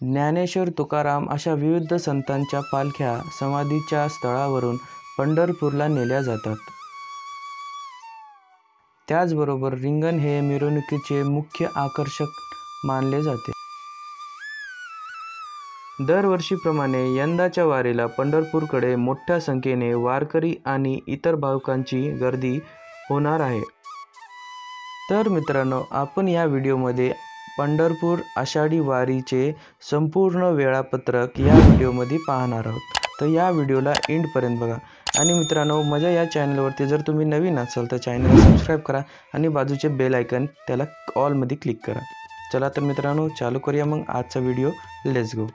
ज्ञानेश्वर, तुकाराम अशा विविध संतांच्या पालख्या समाधीच्या स्थळावरून पंढरपूरला नेल्या जातात। त्याचबरोबर रिंगण हे मिरवणुकीचे मुख्य आकर्षक मानले जाते। दरवर्षीप्रमाणे यंदाच्या वारीला पंढरपूरकडे मोठ्या संख्येने वारकरी आणि इतर भाविकांची गर्दी होणार आहे। तर मित्रांनो, आपण या व्हिडिओमध्ये पंढरपूर आषाढी वारीचे संपूर्ण वेळापत्रक या व्हिडिओमध्ये पाहणार आहोत। तर या व्हिडिओला एंडपर्यंत बघा। आणि मित्रांनो, माझ्या या चॅनलवरती जर तुम्ही नवीन असाल तर चॅनलला सबस्क्राईब करा आणि बाजूचे बेल आयकन त्याला ऑलमध्ये क्लिक करा। चला तर मित्रांनो, चालू करूया मग आजचा व्हिडिओ। Let's go.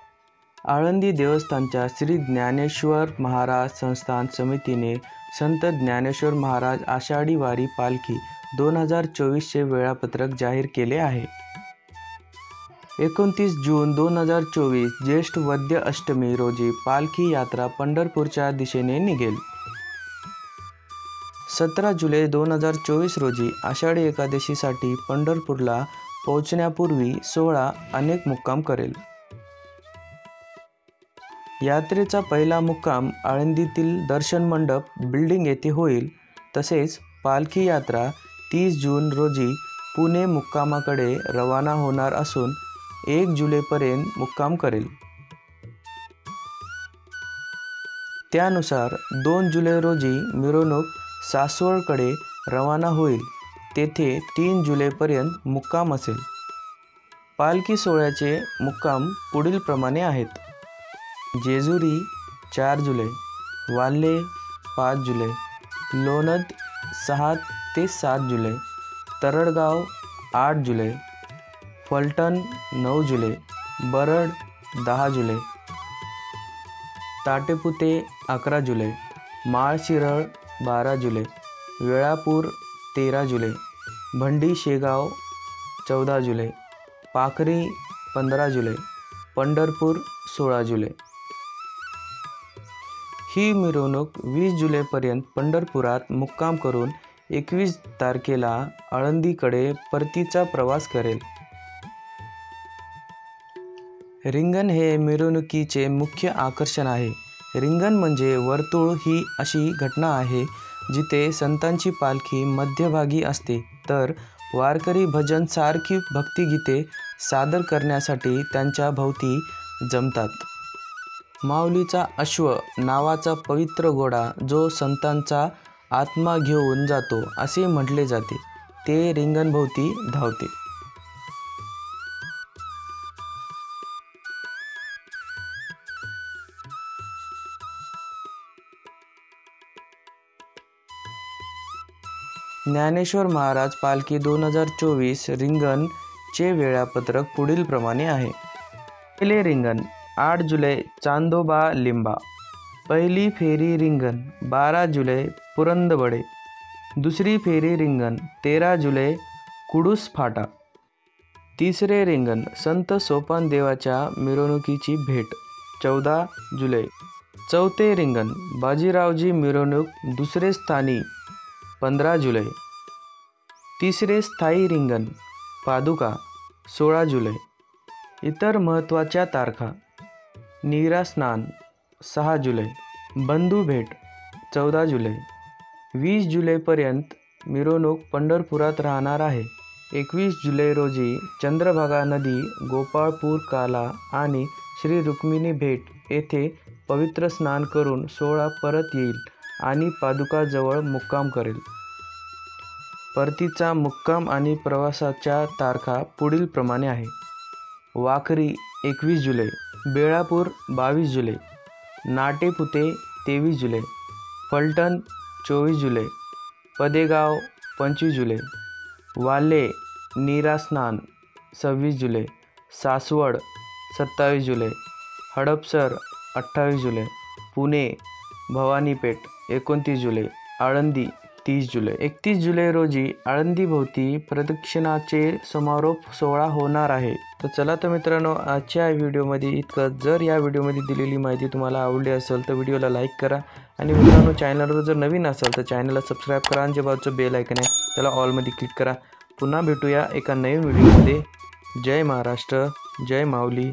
आळंदी देवस्थानच्या श्री ज्ञानेश्वर महाराज संस्थान समितीने संत ज्ञानेश्वर महाराज आषाढी वारी पालखी 2024चे वेळापत्रक जाहीर केले आहे। 29 जून 2024 ज्येष्ठ वद्य अष्टमी रोजी पालखी यात्रा पंढरपूरच्या दिशेने निघेल। 17 जुलै 2024 रोजी आषाढी एकादशीसाठी पंढरपूरला पोहोचण्यापूर्वी सोहळा अनेक मुक्काम करेल। यात्रेचा पहिला मुक्काम आळंदीतील दर्शन मंडप बिल्डिंग येथे होईल। तसेच पालखी यात्रा 30 जून रोजी पुणे मुक्कामाकडे रवाना होणार असून 1 जुलैपर्यंत मुक्काम करेल। त्यानुसार 2 जुलै रोजी मिरवणूक सासवडकडे रवाना होईल। तेथे 3 जुलैपर्यंत मुक्काम असेल। पालखी सोहळ्याचे मुक्काम पुढील प्रमाणे आहेत: जेजुरी 4 जुलै, वाल्हे 5 जुलै, लोणंद 6 ते 7 जुलै, तरडगाव 8 जुलै, फलटण 9 जुलै, बरड 10 जुलै, ताटेपुते 11 जुलै, माळशिरळ 12 जुलै, वेळापूर 13 जुलै, भंडी शेगाव 14 जुलै, पाखरी 15 जुलै, पंढरपूर 16 जुलै। ही मिरवणूक 20 जुलैपर्यंत पंढरपुरात मुक्काम करून 21 तारखेला आळंदीकडे परतीचा प्रवास करेल। रिंगण हे मिरवणुकीचे मुख्य आकर्षण आहे। रिंगण म्हणजे वर्तुळ ही अशी घटना आहे जिथे संतांची पालखी मध्यभागी असते तर वारकरी भजन सारखी भक्तिगीते सादर करण्यासाठी त्यांच्या भोवती जमतात। माऊलीचा अश्व नावाचा पवित्र घोडा जो संतांचा आत्मा घेऊन जातो असे म्हटले जाते, ते रिंगणभोवती धावते। ज्ञानेश्वर महाराज पालखी 2024 रिंगण चे वेळापत्रक पुढील प्रमाणे आहे। पहिले रिंगण 8 जुलै चांदोबा लिंबा, पहिली फेरी रिंगण 12 जुलै पुरंदबडे, दुसरी फेरी रिंगण 13 जुलै कुडूस फाटा, तिसरे रिंगण संत सोपान देवाच्या मिरवणुकीची भेट 14 जुलै, चौथे रिंगण बाजीरावजी मिरवणूक दुसरे स्थानी 15 जुलै, तिसरे स्थायी रिंगण पादुका 16 जुलै। इतर महत्त्वाच्या तारखा: नीरा स्नान 6 जुलै, बंधू भेट 14 जुलै, 20 जुलैपर्यंत मिरवणूक पंढरपुरात राहणार आहे। 21 जुलै रोजी चंद्रभागा नदी, गोपाळपूर काला आणि श्री रुक्मिणी भेट येथे पवित्र स्नान करून सोहळा परत येईल आणि पादुकाजवळ मुक्काम करेल। परतीचा मुक्काम आणि प्रवासाच्या तारखा पुढील प्रमाणे आहे: वाखरी 21 जुलै, बेळापूर 22 जुलै, नाटेपुते 23 जुलै, फलटण 24 जुलै, पदेगाव 25 जुलै, वाल्हे नीरा स्नान 26 जुलै, सासवड 27 जुलै, हडपसर 28 जुलै, पुणे भवानीपेठ 29 जुलै, आळंदी 30 जुलै। 31 जुलै रोजी आळंदीभोवती प्रदक्षिणाचे समारोप सोहळा होणार आहे। तर चला तर मित्रांनो, आजच्या व्हिडिओमध्ये इतकं। जर या व्हिडिओमध्ये दिलेली माहिती तुम्हाला आवडली असेल तर व्हिडिओला लाईक करा आणि मित्रांनो, चॅनलवर जर नवीन असाल तर चॅनलला सबस्क्राईब करा आणि जे बाजूचं बेल आयकन आहे त्याला ऑलमध्ये क्लिक करा। पुन्हा भेटूया एका नवीन व्हिडिओमध्ये। जय महाराष्ट्र, जय माऊली।